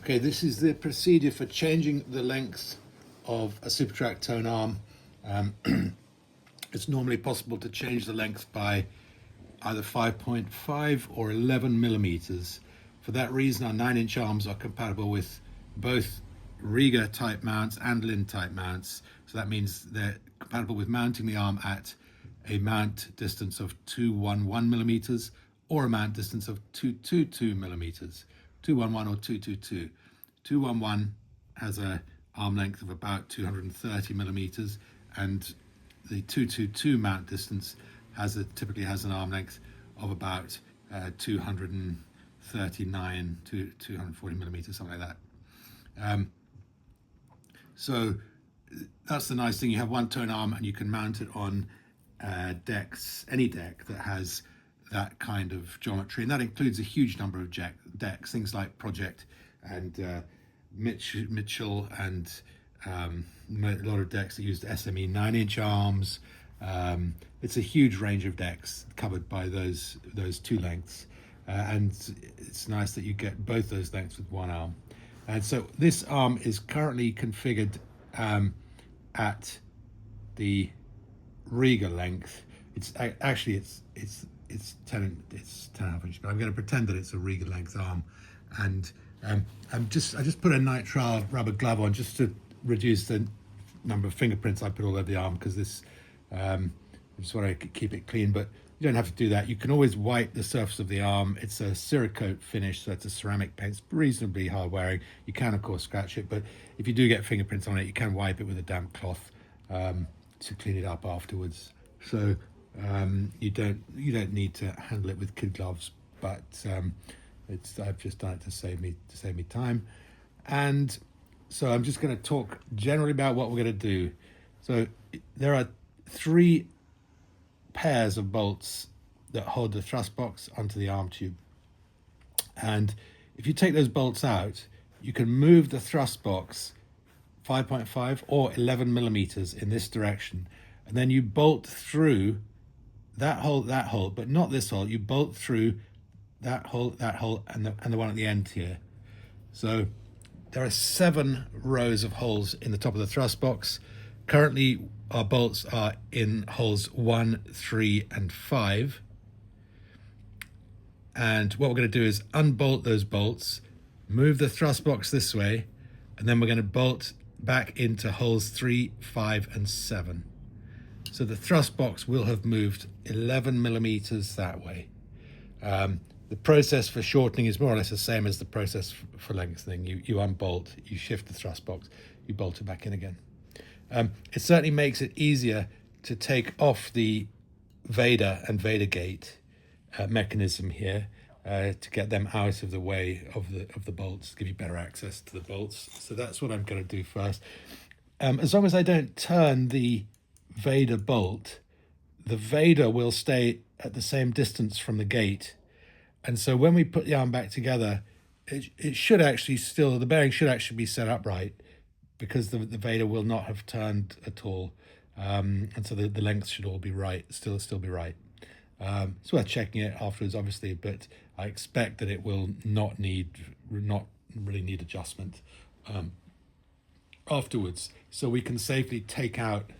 Okay, this is the procedure for changing the length of a SUPATRAC tone arm. It's normally possible to change the length by either 5.5 or 11 millimeters. For that reason, our 9-inch arms are compatible with both Rega-type mounts and Linn-type mounts. So that means they're compatible with mounting the arm at a mount distance of 211 millimeters or a mount distance of 222 millimeters. 211 or 222. 211 has an arm length of about 230 millimeters, and the 222 mount distance typically has an arm length of about 239 to 240 millimeters, something like that. So that's the nice thing. You have one tone arm and you can mount it on decks, any deck that has that kind of geometry, and that includes a huge number of decks, things like Project and Mitchell, and a lot of decks that used SME 9-inch arms. It's a huge range of decks covered by those two lengths, and it's nice that you get both those lengths with one arm. And so this arm is currently configured at the Rega length. It's actually it's 10 1/2 inches, but I'm going to pretend that it's a Rega length arm, and I just put a nitrile rubber glove on just to reduce the number of fingerprints I put all over the arm, because this I just want to keep it clean. But you don't have to do that. You can always wipe the surface of the arm. It's a Cerakote finish, so it's a ceramic paint. It's reasonably hard wearing. You can of course scratch it, but if you do get fingerprints on it, you can wipe it with a damp cloth to clean it up afterwards. So you don't need to handle it with kid gloves, but I've just done it to save me time. And so I'm just going to talk generally about what we're going to do. So there are 3 pairs of bolts that hold the thrust box onto the arm tube, and if you take those bolts out, you can move the thrust box 5.5 or 11 millimeters in this direction, and then you bolt through that hole, but not this hole. You bolt through that hole, and the one at the end here. So there are 7 rows of holes in the top of the thrust box. Currently, our bolts are in holes 1, 3, and 5. And what we're going to do is unbolt those bolts, move the thrust box this way, and then we're going to bolt back into holes 3, 5, and 7. So the thrust box will have moved 11 millimeters that way. The process for shortening is more or less the same as the process for lengthening. You unbolt, you shift the thrust box, you bolt it back in again. It certainly makes it easier to take off the Vader and Vader gate mechanism here to get them out of the way of the bolts, give you better access to the bolts. So that's what I'm going to do first. As long as I don't turn the Vader bolt, the Vader will stay at the same distance from the gate, and so when we put the arm back together, it should actually the bearing should actually be set upright, because the Vader will not have turned at all, and so the lengths should all be right, still be right. It's worth checking it afterwards, obviously, but I expect that it will not really need adjustment afterwards, so we can safely take out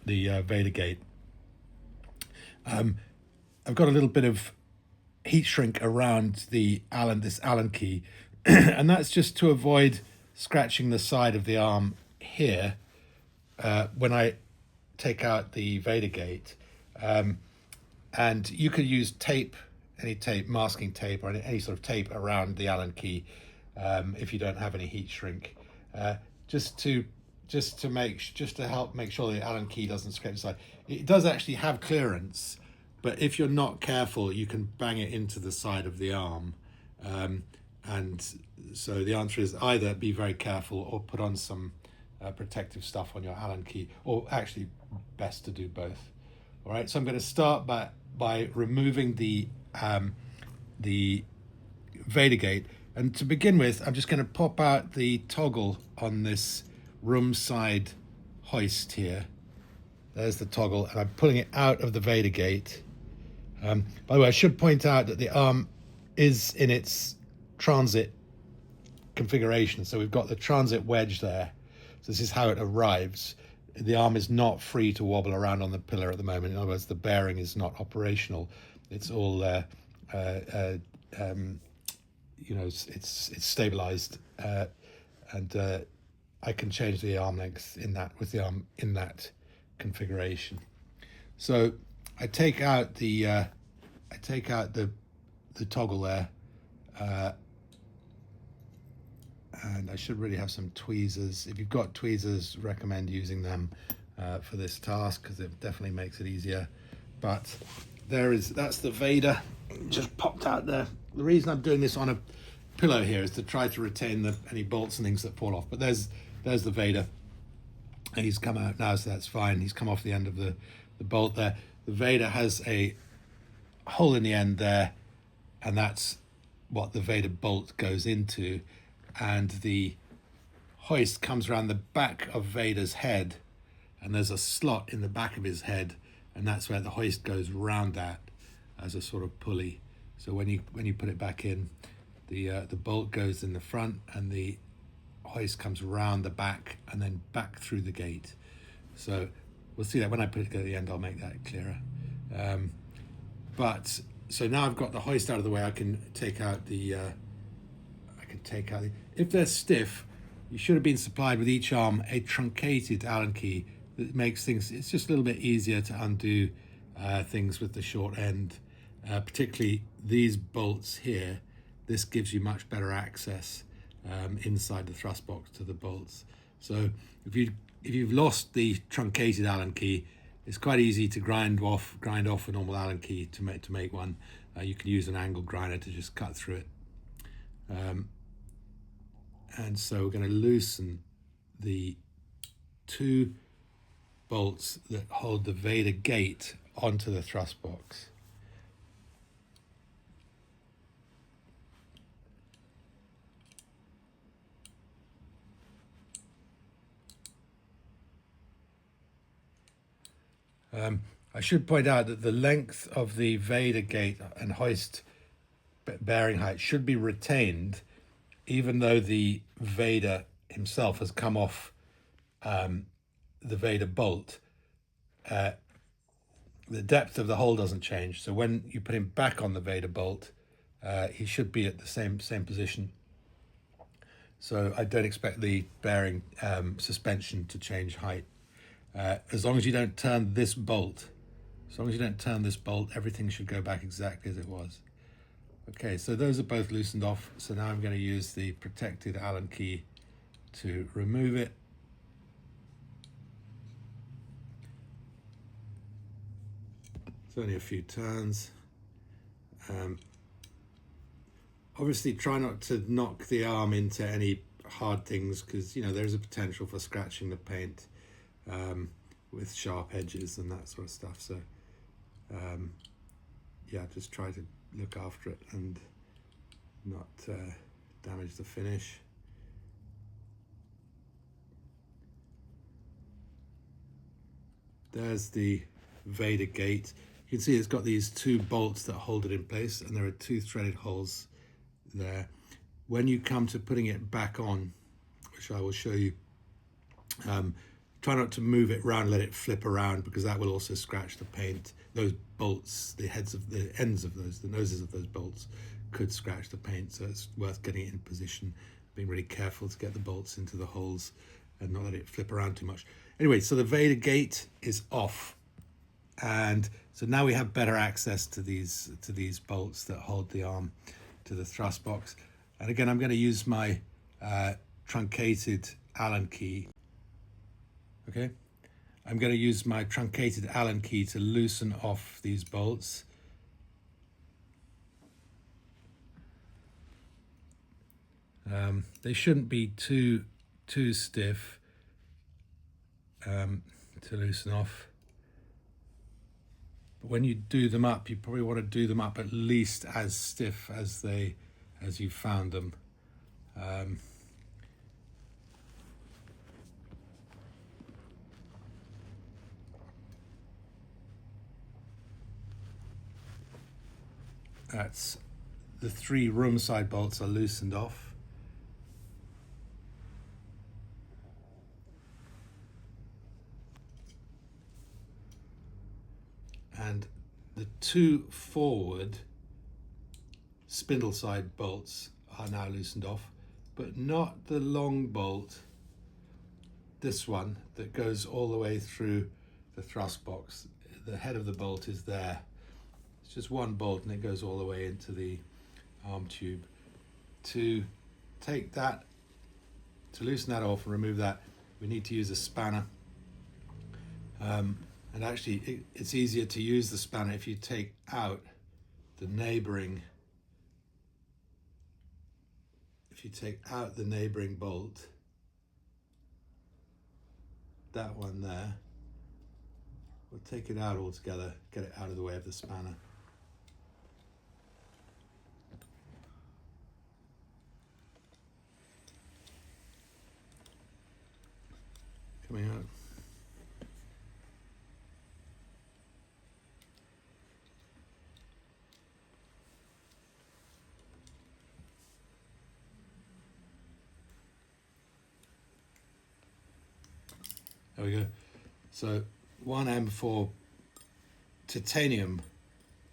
the Vader gate. I've got a little bit of heat shrink around this Allen key, and that's just to avoid scratching the side of the arm here when I take out the Vader gate. And you could use tape, any tape, masking tape, or any sort of tape around the Allen key if you don't have any heat shrink, just to help make sure the Allen key doesn't scrape the side. It does actually have clearance, but if you're not careful, you can bang it into the side of the arm. And so the answer is either be very careful or put on some protective stuff on your Allen key, or actually best to do both. All right, so I'm going to start by removing the Vader gate, and to begin with, I'm just going to pop out the toggle on this room side hoist here. There's the toggle, and I'm pulling it out of the Vader gate. By the way, I should point out that the arm is in its transit configuration. So we've got the transit wedge there. So this is how it arrives. The arm is not free to wobble around on the pillar at the moment. In other words, the bearing is not operational. It's all, it's stabilized, and I can change the arm length with the arm in that configuration. So I take out the toggle there, and I should really have some tweezers. If you've got tweezers, recommend using them for this task, because it definitely makes it easier. But that's the Vader just popped out there. The reason I'm doing this on a pillow here is to try to retain any bolts and things that fall off. But there's the Vader, and he's come out now, so that's fine. He's come off the end of the bolt there. The Vader has a hole in the end there, and that's what the Vader bolt goes into. And the hoist comes around the back of Vader's head, and there's a slot in the back of his head, and that's where the hoist goes round that as a sort of pulley. So when you put it back in, the bolt goes in the front, and the hoist comes around the back and then back through the gate. So we'll see that when I put it at the end. I'll make that clearer. So now I've got the hoist out of the way. I can take out if they're stiff, you should have been supplied with each arm a truncated Allen key that makes things, it's just a little bit easier to undo things with the short end, particularly these bolts here. This gives you much better access inside the thrust box to the bolts. So if you've lost the truncated Allen key, it's quite easy to grind off a normal Allen key to make one. You can use an angle grinder to just cut through it. And so we're going to loosen the two bolts that hold the Vader gate onto the thrust box. I should point out that the length of the Vader gate and hoist bearing height should be retained, even though the Vader himself has come off the Vader bolt. The depth of the hole doesn't change, so when you put him back on the Vader bolt, he should be at the same position. So I don't expect the bearing suspension to change height. As long as you don't turn this bolt, everything should go back exactly as it was. Okay, so those are both loosened off. So now I'm going to use the protected Allen key to remove it. It's only a few turns. Obviously try not to knock the arm into any hard things, because there's a potential for scratching the paint with sharp edges and that sort of stuff. So just try to look after it and not damage the finish. There's the Vader gate. You can see it's got these two bolts that hold it in place, and there are two threaded holes there. When you come to putting it back on, which I will show you, try not to move it around, let it flip around, because that will also scratch the paint. Those bolts, the ends of those, the noses of those bolts could scratch the paint, so it's worth getting it in position, being really careful to get the bolts into the holes and not let it flip around too much. Anyway, so the Vader gate is off, and so now we have better access to these bolts that hold the arm to the thrust box. And again, I'm going to use my truncated Allen key. Okay, I'm going to use my truncated Allen key to loosen off these bolts. They shouldn't be too stiff to loosen off. But when you do them up, you probably want to do them up at least as stiff as you found them. That's the three room side bolts are loosened off. and the two forward spindle side bolts are now loosened off, but not the long bolt, this one that goes all the way through the thrust box. The head of the bolt is there. It's just one bolt and it goes all the way into the arm tube. To take that, to loosen that off and remove that, we need to use a spanner. And actually it's easier to use the spanner if you take out the neighboring bolt, that one there, we'll take it out altogether, get it out of the way of the spanner. Coming out. There we go. So 1M4 titanium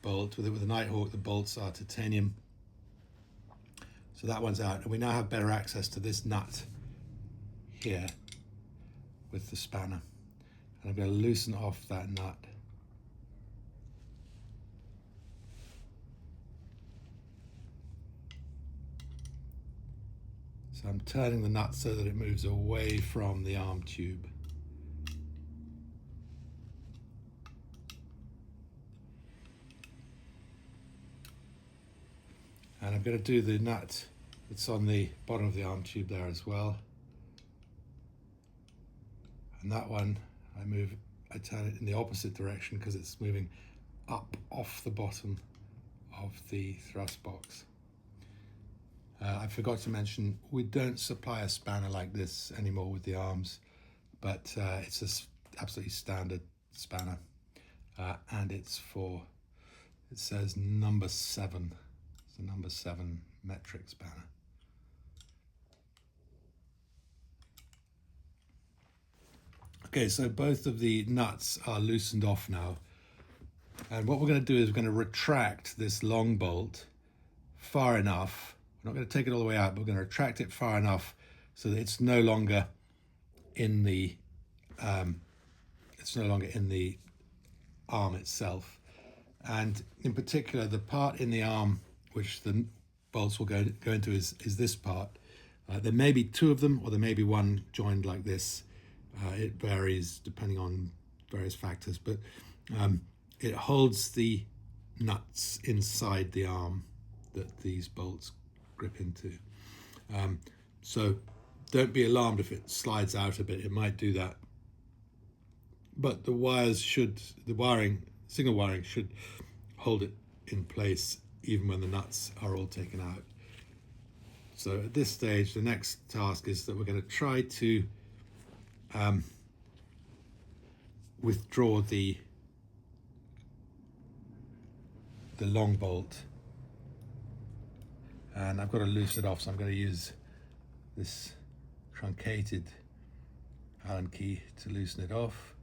bolt with a Nighthawk. The bolts are titanium. So that one's out, and we now have better access to this nut here with the spanner. And I'm going to loosen off that nut. So I'm turning the nut so that it moves away from the arm tube. And I'm going to do the nut that's on the bottom of the arm tube there as well. And that one, I turn it in the opposite direction because it's moving up off the bottom of the thrust box. I forgot to mention, we don't supply a spanner like this anymore with the arms, but it's an absolutely standard spanner. And it's it says number 7. It's a number 7 metric spanner. Okay, so both of the nuts are loosened off now. And what we're going to do is we're going to retract this long bolt far enough. We're not going to take it all the way out, but we're going to retract it far enough so that it's no longer in the arm itself. And in particular, the part in the arm which the bolts will go into is this part. There may be 2 of them, or there may be one joined like this. It varies depending on various factors, but it holds the nuts inside the arm that these bolts grip into. So don't be alarmed if it slides out a bit. It might do that, but signal wiring should hold it in place even when the nuts are all taken out. So at this stage, the next task is that we're going to try to withdraw the long bolt, and I've got to loosen it off, so I'm going to use this truncated Allen key to loosen it off.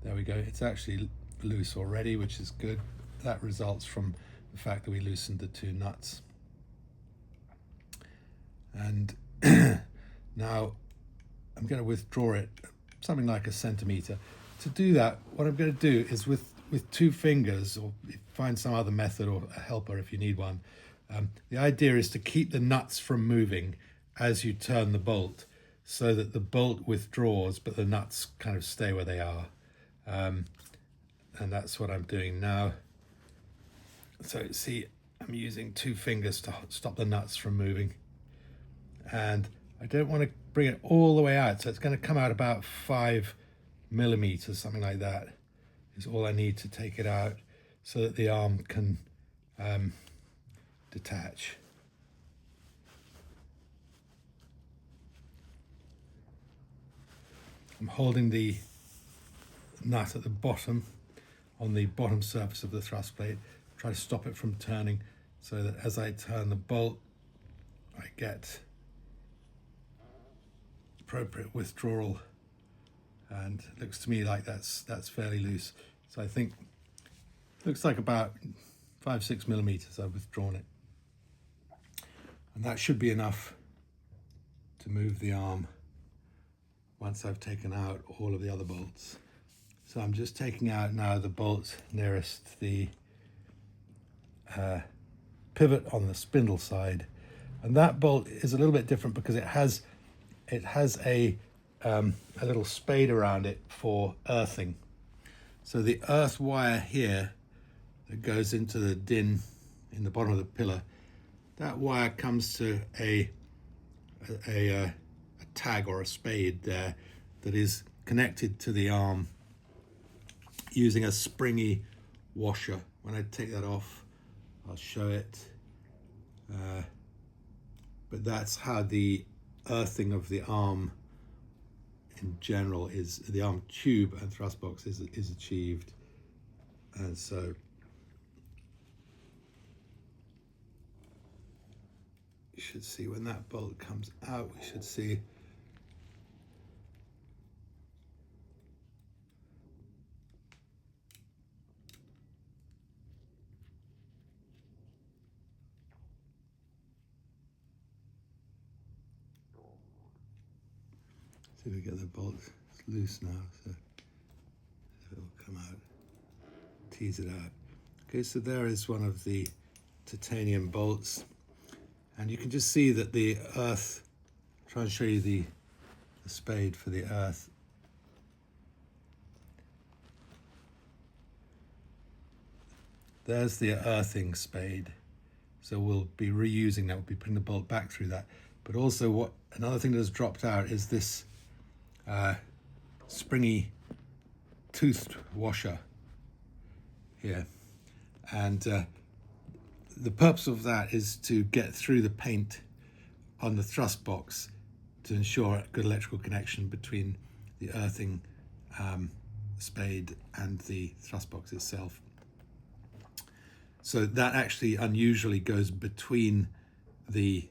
There we go. It's actually loose already, which is good. That results from the fact that we loosened the 2 nuts. And now I'm going to withdraw it something like 1 centimeter. To do that, what I'm going to do is with 2 fingers, or find some other method or a helper if you need one. The idea is to keep the nuts from moving as you turn the bolt, so that the bolt withdraws but the nuts kind of stay where they are. And that's what I'm doing now. So see, I'm using 2 fingers to stop the nuts from moving. And I don't want to bring it all the way out, so it's going to come out about 5 millimeters, something like that, is all I need to take it out so that the arm can detach. I'm holding the nut at the bottom, on the bottom surface of the thrust plate, try to stop it from turning, so that as I turn the bolt, I get appropriate withdrawal and it looks to me like that's fairly loose. So I think it looks like about 5-6 millimeters. I've withdrawn it, and that should be enough to move the arm once I've taken out all of the other bolts. So I'm just taking out now the bolt nearest the pivot on the spindle side, and that bolt is a little bit different because it has a little spade around it for earthing. So the earth wire here that goes into the din in the bottom of the pillar, that wire comes to a tag or a spade there that is connected to the arm using a springy washer. When I take that off, I'll show it. But that's how the earthing of the arm in general is, the arm tube and thrust box is achieved. And so you should see when that bolt comes out, we should see see if we get the bolt. It's loose now, so it'll come out. Tease it out. Okay, so there is one of the titanium bolts, and you can just see that the earth, I'll try and show you the spade for the earth. There's the earthing spade. So we'll be reusing that, we'll be putting the bolt back through that. But also another thing that has dropped out is this springy toothed washer here. And the purpose of that is to get through the paint on the thrust box to ensure a good electrical connection between the earthing spade and the thrust box itself. So that actually unusually goes between the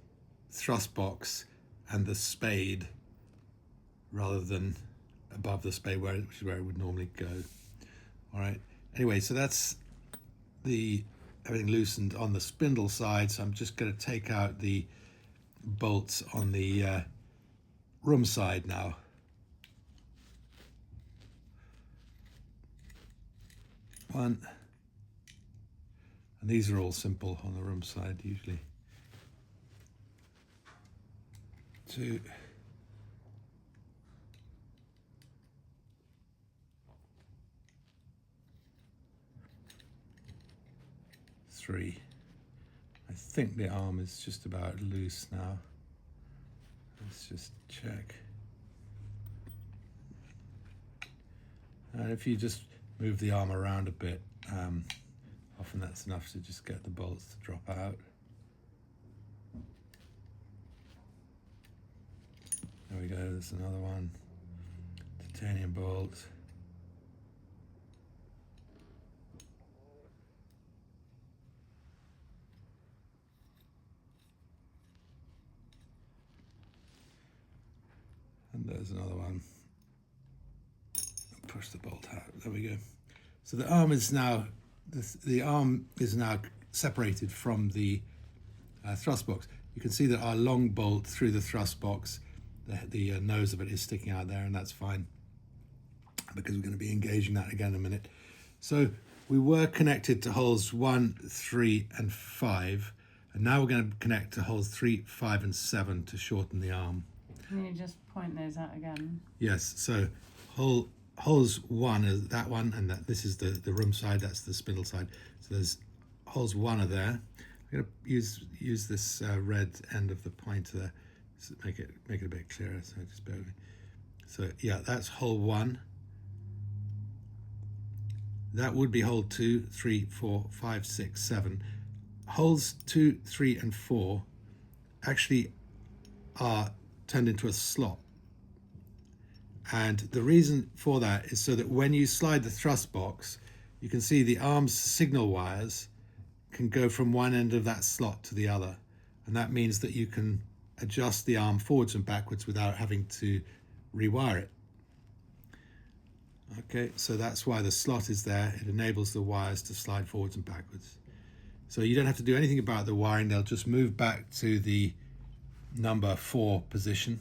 thrust box and the spade rather than above the spade, which is where it would normally go. All right. Anyway, so that's everything loosened on the spindle side. So I'm just going to take out the bolts on the room side now. One. And these are all simple on the room side usually. 2. 3. I think the arm is just about loose now. Let's just check. And if you just move the arm around a bit, often that's enough to just get the bolts to drop out. There we go, there's another one. Titanium bolt. And there's another one. Push the bolt out. There we go. So the arm is now separated from the thrust box. You can see that our long bolt through the thrust box, the nose of it is sticking out there, and that's fine because we're going to be engaging that again in a minute. So we were connected to holes 1, 3, and 5, and now we're going to connect to holes 3, 5, and 7 to shorten the arm. Can you just point those out again? Yes, so holes 1 is that one, and this is the room side, that's the spindle side. So there's holes 1 are there. I'm going to use this red end of the pointer there to make it a bit clearer, so just bear with me. So yeah, that's hole 1. That would be hole 2, 3, 4, 5, 6, 7. Holes 2, 3, and 4 actually are turned into a slot. And the reason for that is so that when you slide the thrust box, you can see the arm's signal wires can go from one end of that slot to the other. And that means that you can adjust the arm forwards and backwards without having to rewire it. Okay, so that's why the slot is there. It enables the wires to slide forwards and backwards. So you don't have to do anything about the wiring. They'll just move back to the number 4 position.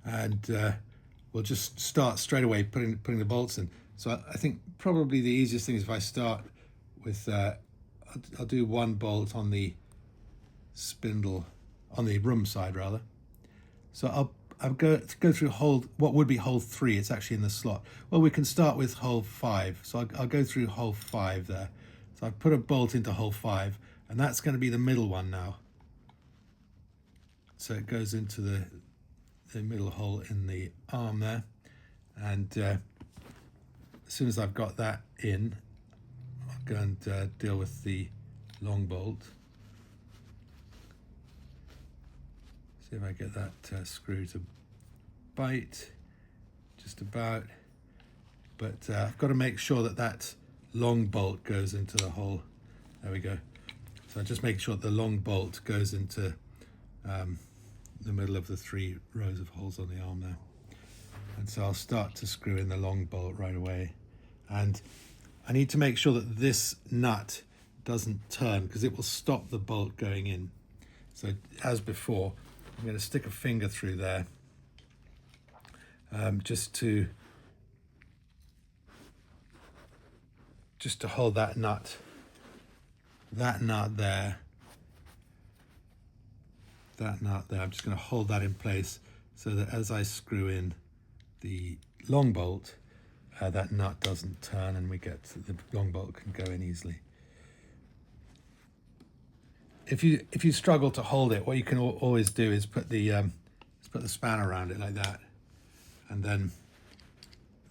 And we'll just start straight away putting the bolts in. So I think probably the easiest thing is if I start with, I'll do one bolt on the spindle, on the room side rather. So I'll go through what would be hole 3. It's actually in the slot. Well, we can start with hole 5. So I'll go through hole 5 there. So I've put a bolt into hole 5, and that's going to be the middle one now. So it goes into the middle hole in the arm there. And as soon as I've got that in, I'll go and deal with the long bolt. See if I get that screw to bite, just about. But I've got to make sure that that long bolt goes into the hole. There we go. So I just make sure that the long bolt goes into the middle of the 3 rows of holes on the arm there. And so I'll start to screw in the long bolt right away. And I need to make sure that this nut doesn't turn, because it will stop the bolt going in. So as before, I'm going to stick a finger through there just to hold that nut there. I'm just going to hold that in place so that as I screw in the long bolt, that nut doesn't turn and the long bolt can go in easily. If you struggle to hold it, what you can always do is put the spanner around it like that, and then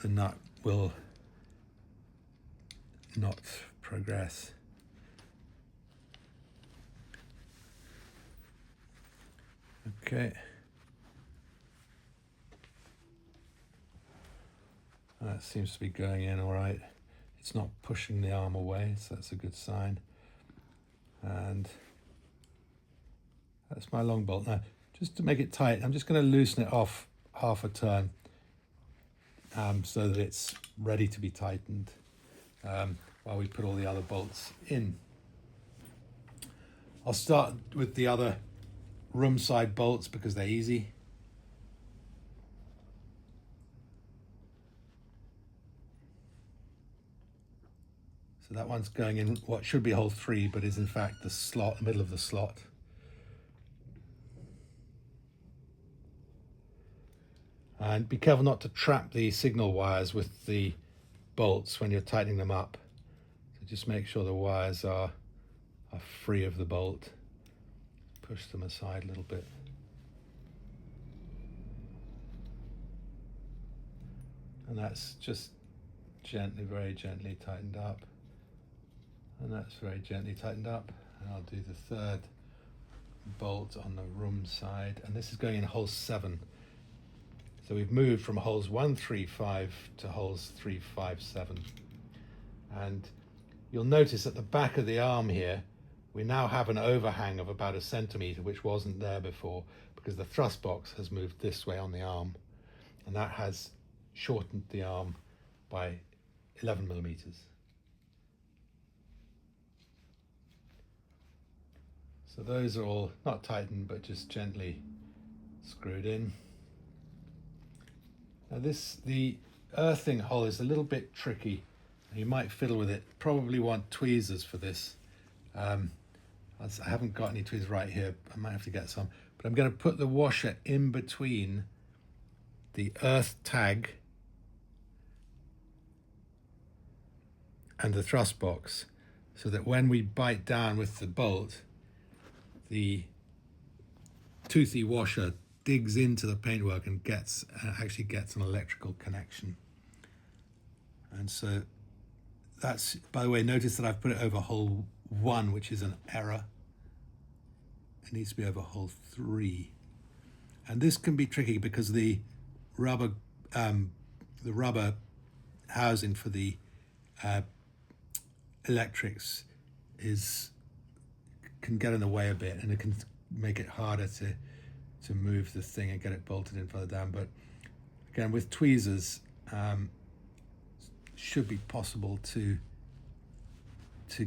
the nut will not progress. Okay. That seems to be going in all right. It's not pushing the arm away, so that's a good sign. And that's my long bolt. Now, just to make it tight, I'm just going to loosen it off half a turn so that it's ready to be tightened while we put all the other bolts in. I'll start with the other room side bolts because they're easy. So that one's going in what should be hole 3, but is in fact the slot, the middle of the slot. And be careful not to trap the signal wires with the bolts when you're tightening them up. So just make sure the wires are free of the bolt. Push them aside a little bit. And that's just gently, very gently tightened up. And that's very gently tightened up. And I'll do the 3rd bolt on the room side. And this is going in hole 7. So we've moved from holes 1, 3, 5 to holes 3, 5, 7. And you'll notice at the back of the arm here, we now have an overhang of about 1 centimetre, which wasn't there before, because the thrust box has moved this way on the arm. And that has shortened the arm by 11 millimetres. So those are all not tightened, but just gently screwed in. Now the earthing hole is a little bit tricky. You might fiddle with it. Probably want tweezers for this. I haven't got any tweezers right here. I might have to get some. But I'm going to put the washer in between the earth tag and the thrust box, so that when we bite down with the bolt, the toothy washer digs into the paintwork and actually gets an electrical connection. And so that's, by the way, notice that I've put it over hole 1, which is an error. It needs to be over hole 3. And this can be tricky because the rubber housing for the electrics can get in the way a bit, and it can make it harder to move the thing and get it bolted in further down. But again, with tweezers, should be possible to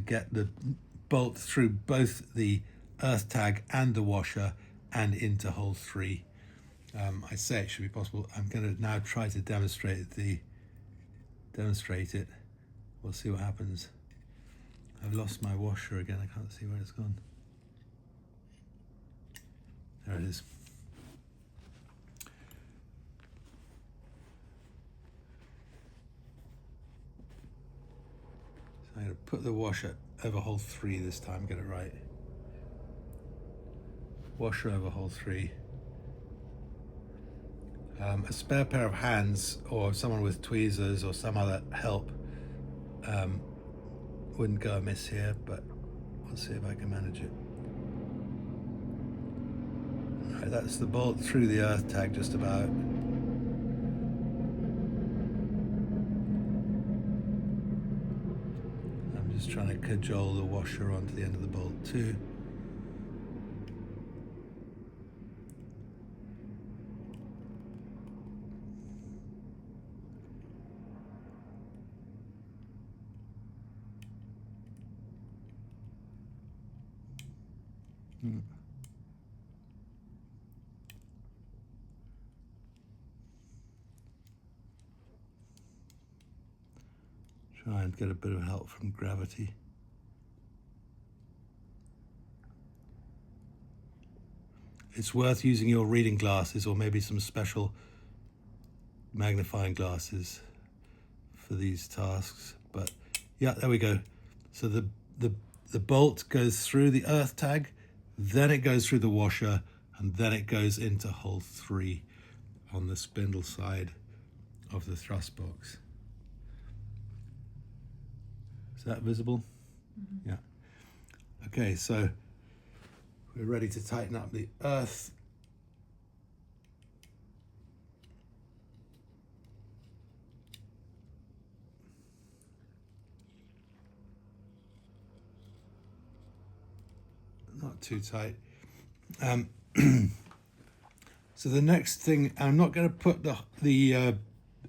get the bolt through both the earth tag and the washer and into hole 3. I say it should be possible. I'm going to now try to demonstrate it. We'll see what happens. I've lost my washer again. I can't see where it's gone. There it is. So I'm going to put the washer over hole 3 this time, get it right. Washer over hole 3. A spare pair of hands or someone with tweezers or some other help wouldn't go amiss here, but we'll see if I can manage it. Right, that's the bolt through the earth tag just about. I'm just trying to cajole the washer onto the end of the bolt too. Try and get a bit of help from gravity. It's worth using your reading glasses or maybe some special magnifying glasses for these tasks. But yeah, there we go. So the bolt goes through the earth tag, then it goes through the washer, and then it goes into hole 3 on the spindle side of the thrust box. Is that visible? Mm-hmm. Yeah. Okay, so we're ready to tighten up the earth. Not too tight. So the next thing, I'm not going to put the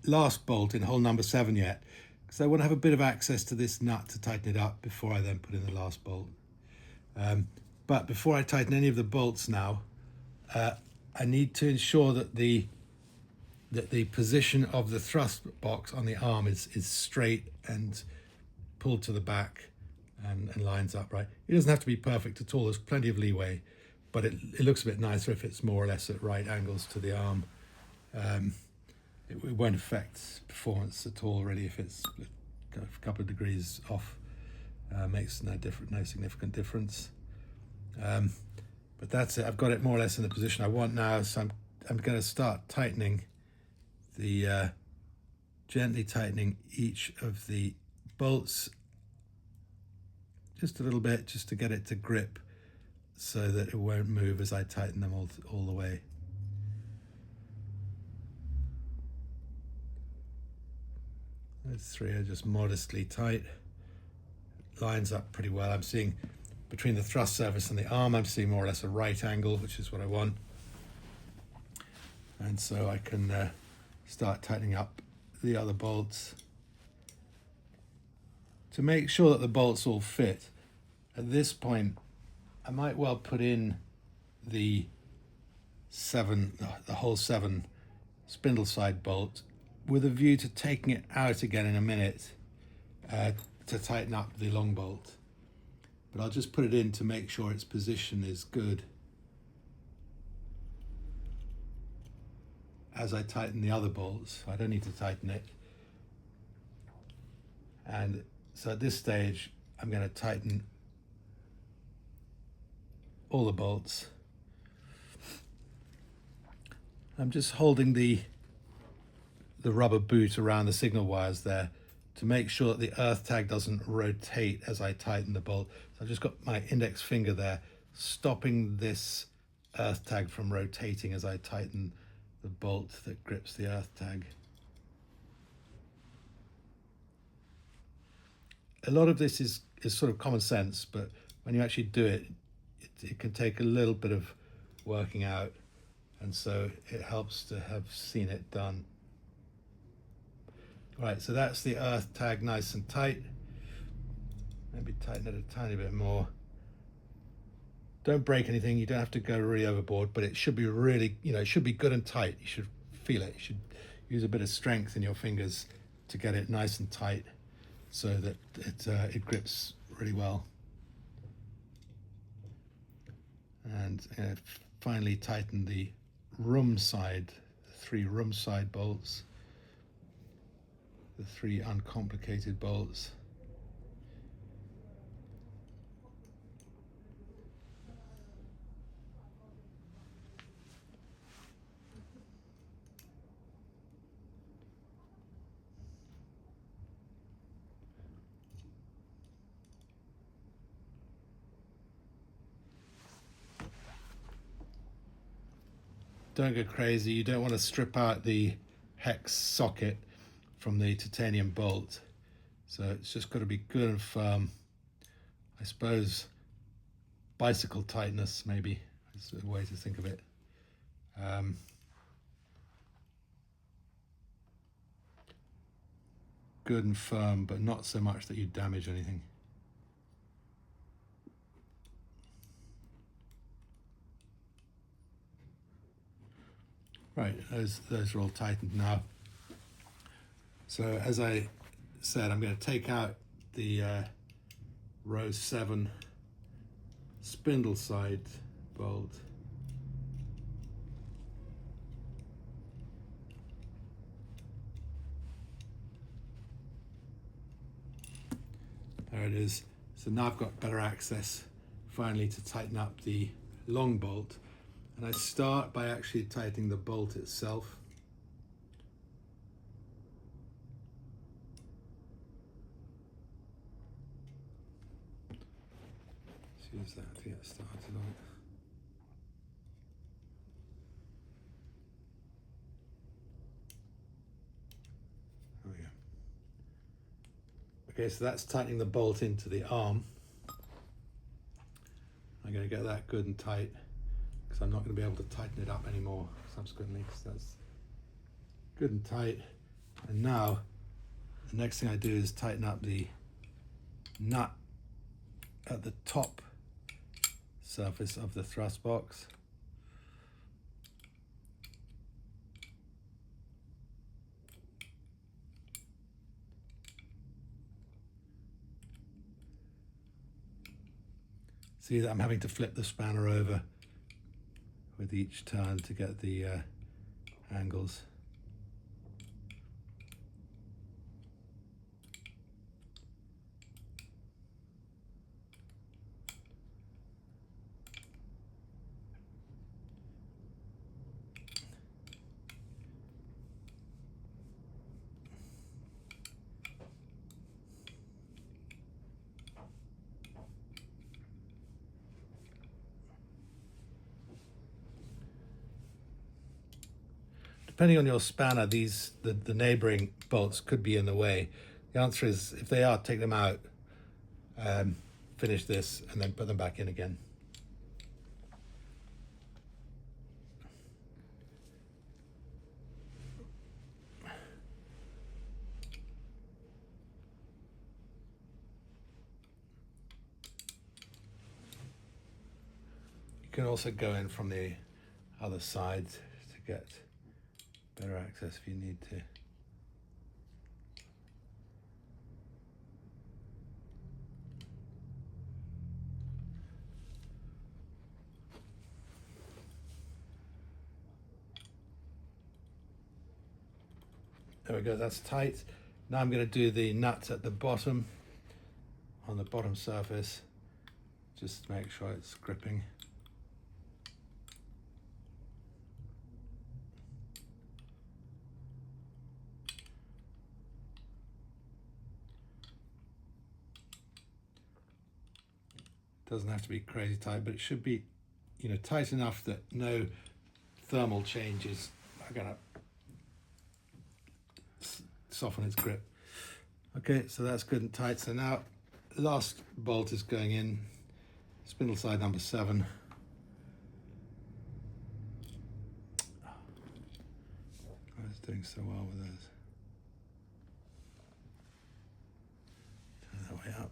last bolt in hole number 7 yet, because I want to have a bit of access to this nut to tighten it up before I then put in the last bolt. But before I tighten any of the bolts now, I need to ensure that the position of the thrust box on the arm is straight and pulled to the back and lines up right. It doesn't have to be perfect at all. There's plenty of leeway, but it looks a bit nicer if it's more or less at right angles to the arm. It won't affect performance at all, really, if it's a couple of degrees off. Makes no significant difference. But that's it. I've got it more or less in the position I want now, so I'm going to start tightening gently tightening each of the bolts just a little bit, just to get it to grip so that it won't move as I tighten them all the way. Those 3 are just modestly tight. Lines up pretty well. I'm seeing between the thrust surface and the arm, I'm seeing more or less a right angle, which is what I want. And so I can start tightening up the other bolts. To make sure that the bolts all fit, at this point, I might well put in the hole 7 spindle side bolt with a view to taking it out again in a minute to tighten up the long bolt. But I'll just put it in to make sure its position is good as I tighten the other bolts. I don't need to tighten it. And so at this stage, I'm going to tighten all the bolts. I'm just holding the rubber boot around the signal wires there to make sure that the earth tag doesn't rotate as I tighten the bolt. So I've just got my index finger there, stopping this earth tag from rotating as I tighten the bolt that grips the earth tag. A lot of this is sort of common sense, but when you actually do it, it can take a little bit of working out, and so it helps to have seen it done. Right, so that's the earth tag nice and tight. Maybe tighten it a tiny bit more. Don't break anything, you don't have to go really overboard, but it should be really, it should be good and tight. You should feel it. You should use a bit of strength in your fingers to get it nice and tight so that it grips really well. And finally tighten the room side, the 3 room side bolts, the 3 uncomplicated bolts. Don't go crazy. You don't want to strip out the hex socket from the titanium bolt. So it's just got to be good and firm. I suppose bicycle tightness maybe is a way to think of it. Good and firm, but not so much that you damage anything. Right, those are all tightened now. So as I said, I'm going to take out the row 7 spindle side bolt. There it is. So now I've got better access finally to tighten up the long bolt. And I start by actually tightening the bolt itself. Let's use that to get started on it. There we go. Okay, so that's tightening the bolt into the arm. I'm going to get that good and tight, because I'm not going to be able to tighten it up anymore subsequently. So that's good and tight. And now the next thing I do is tighten up the nut at the top surface of the thrust box. See that I'm having to flip the spanner over with each turn to get the angles. Depending on your spanner, the neighboring bolts could be in the way. The answer is, if they are, take them out, finish this, and then put them back in again. You can also go in from the other side to get better access if you need to. There we go, that's tight. Now I'm going to do the nut at the bottom, on the bottom surface, just to make sure it's gripping. Doesn't have to be crazy tight, but it should be, tight enough that no thermal changes are going to soften its grip. Okay, so that's good and tight. So now the last bolt is going in, spindle side number 7. I was doing so well with those. way up.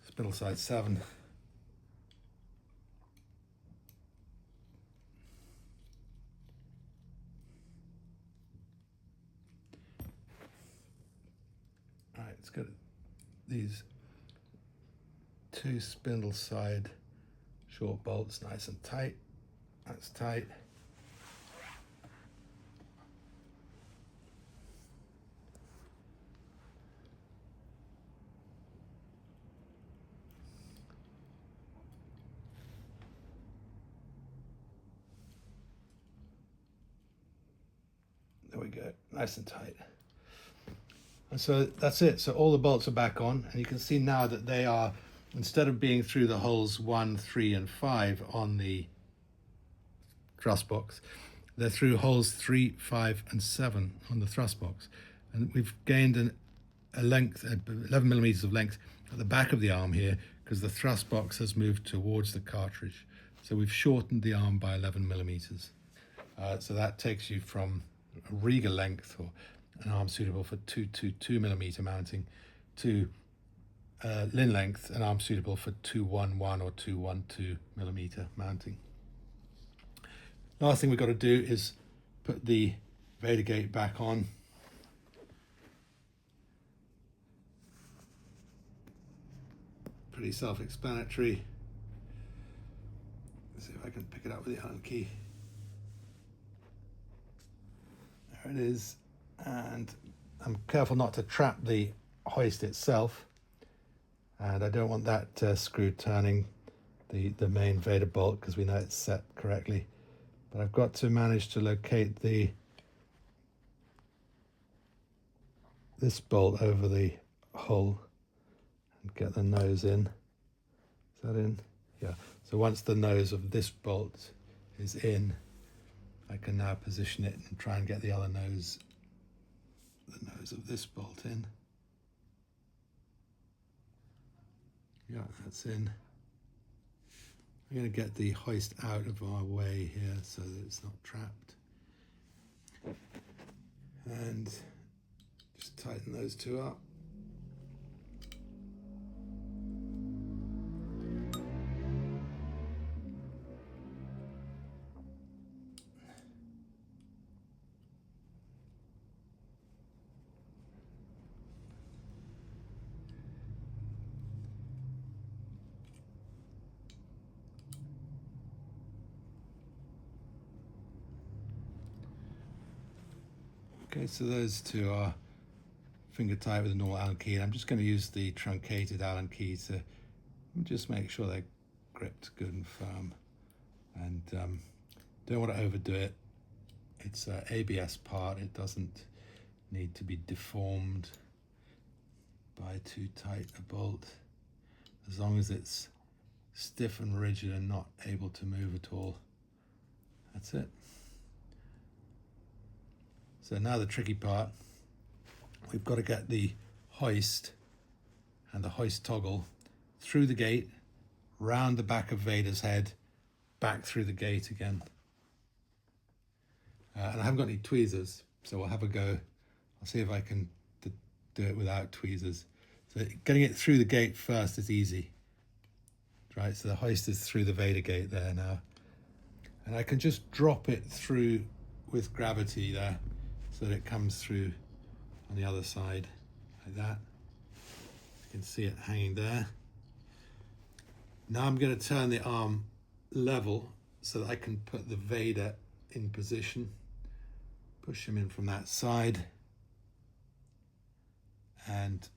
Spindle side 7. All right, let's get these 2 spindle side short bolts nice and tight. That's tight. There we go, nice and tight. And so that's it. So all the bolts are back on, and you can see now that they are, instead of being through the holes 1, 3, and 5 on the thrust box, they're through holes 3, 5, and 7 on the thrust box. And we've gained a length, 11 millimeters of length at the back of the arm here, because the thrust box has moved towards the cartridge. So we've shortened the arm by 11 millimeters. So that takes you from a Rega length, or an arm suitable for 222 millimeter mounting, to Linn length, an arm suitable for 211 or 212 millimeter mounting. Last thing we've got to do is put the Vader gate back on. Pretty self-explanatory. Let's see if I can pick it up with the Allen key. There it is. And I'm careful not to trap the hoist itself, and I don't want that screw turning the main Vader bolt, because we know it's set correctly. But I've got to manage to locate this bolt over the hole and get the nose in. Is that in? Yeah. So once the nose of this bolt is in, I can now position it and try and get the other nose, the nose of this bolt in. Yeah, that's in. I'm going to get the hoist out of our way here so that it's not trapped. And just tighten those 2 up. Okay, so those 2 are finger tight with a normal Allen key, and I'm just going to use the truncated Allen key to just make sure they're gripped good and firm, and don't want to overdo it. It's an ABS part, it doesn't need to be deformed by too tight a bolt, as long as it's stiff and rigid and not able to move at all. That's it. So now the tricky part, we've got to get the hoist and the hoist toggle through the gate, round the back of Vader's head, back through the gate again. And I haven't got any tweezers, so we'll have a go. I'll see if I can do it without tweezers. So getting it through the gate first is easy, right? So the hoist is through the Vader gate there now. And I can just drop it through with gravity there, so that it comes through on the other side like that. You can see it hanging there. Now I'm going to turn the arm level so that I can put the Vader in position. Push him in from that side, and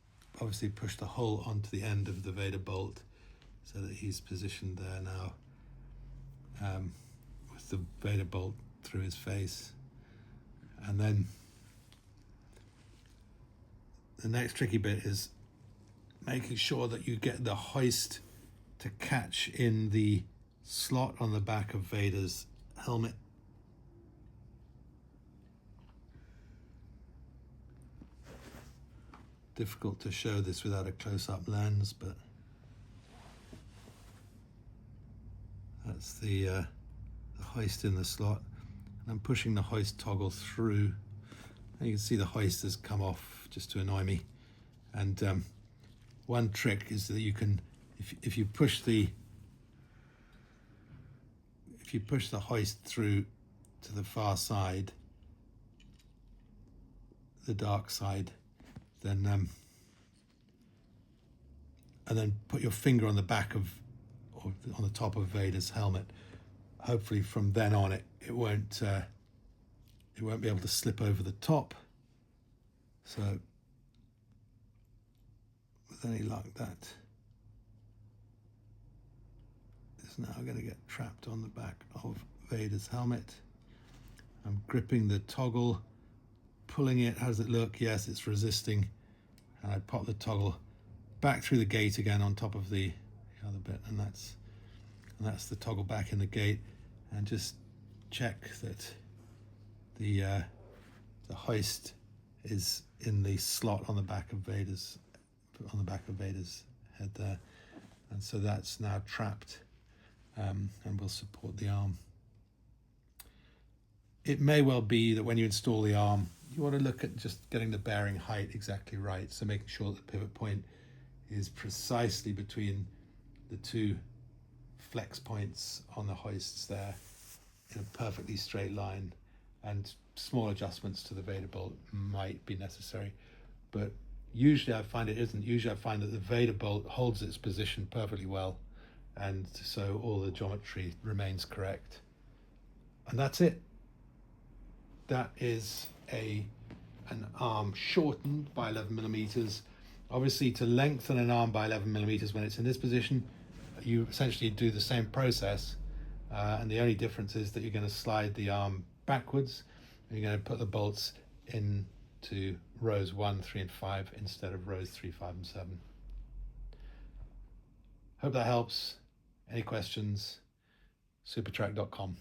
obviously push the hole onto the end of the Vader bolt so that he's positioned there now, with the Vader bolt through his face. And then the next tricky bit is making sure that you get the hoist to catch in the slot on the back of Vader's helmet. Difficult to show this without a close-up lens, but that's the hoist in the slot. And I'm pushing the hoist toggle through And you can see the hoist has come off just to annoy me. And one trick is that you can, if you push the hoist through to the far side, the dark side, then and then put your finger on the back of, or on the top of Vader's helmet. Hopefully from then on it won't be able to slip over the top. So with any luck, that is now going to get trapped on the back of Vader's helmet. I'm gripping the toggle, pulling it. How does it look? Yes, it's resisting. And I pop the toggle back through the gate again on top of the other bit, and that's the toggle back in the gate. And just check that the hoist is in the slot on the back of Vader's head there, and so that's now trapped, and will support the arm. It may well be that when you install the arm, you want to look at just getting the bearing height exactly right, so making sure that the pivot point is precisely between the two flex points on the hoists there in a perfectly straight line, and small adjustments to the Vader bolt might be necessary, but usually I find it isn't. Usually I find that the Vader bolt holds its position perfectly well, and so all the geometry remains correct. And that's it. That is an arm shortened by 11 millimeters. Obviously, to lengthen an arm by 11 millimeters when it's in this position, you essentially do the same process, and the only difference is that you're going to slide the arm backwards, and you're going to put the bolts into rows 1, 3, and 5 instead of rows 3, 5, and 7. Hope that helps. Any questions? SUPATRAC.com.